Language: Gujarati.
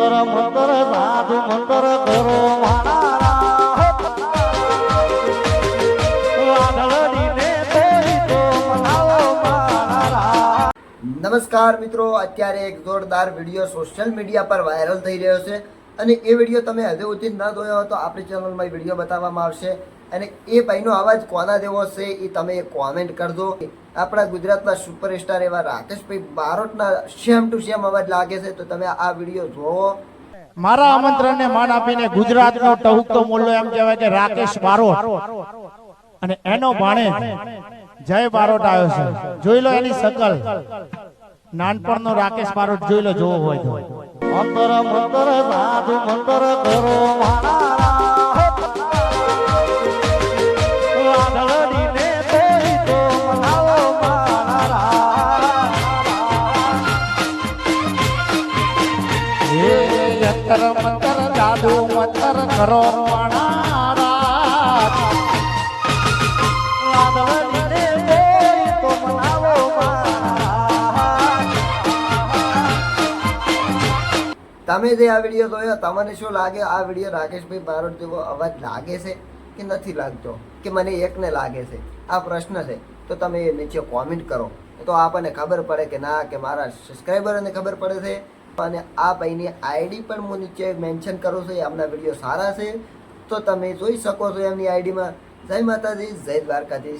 મંતર મંતર સાધુ મંતર કરો નમસ્કાર મિત્રો, અત્યારે એક જોરદાર વિડીયો સોશિયલ મીડિયા પર વાયરલ થઈ રહ્યો છે અને એ વિડીયો તમે હજુ સુધી ન જોયો હોય તો આપણી ચેનલમાં એ વિડીયો બતાવવામાં આવશે અને એ ભાઈનો અવાજ કોના જેવો છે એ તમે કોમેન્ટ કરજો. આપણા ગુજરાતના સુપરસ્ટાર એવા રાકેશભાઈ બારોટના સેમ ટુ સેમ અવાજ લાગે છે, તો તમે આ વિડીયો જોવો. મારા આમંત્રણને માન આપીને ગુજરાતનો ટહુકતો મોલ્લો એમ કહેવાય કે રાકેશ બારોટ અને એનો ભાણે જય બારોટ આવ્યો છે. જોઈ લો એની શકલ, નાનપણનો રાકેશ બારોટ જોઈ લો, જોવો હોય તો. મંતર મંતર સાધુ મંતર કરો મંતર મંતર જાદુ મંતર કરો તમે જે આ વિડીયો જોયો તમને શું લાગે? આ વિડીયો રાકેશભાઈ બારોટ જેવો અવાજ લાગે છે કે નથી લાગતો, કે મને એકને લાગે છે? આ પ્રશ્ન છે, તો તમે નીચે કોમેન્ટ કરો તો આપણને ખબર પડે કે ના, કે મારા સબસ્ક્રાઈબરોને ખબર પડે છે. અને આ ભાઈની આઈડી પણ હું નીચે મેન્શન કરું છું. એમના વિડીયો સારા છે તો તમે જોઈ શકો છો એમની આઈડીમાં. જય માતાજી, જય દ્વારકાધીશ.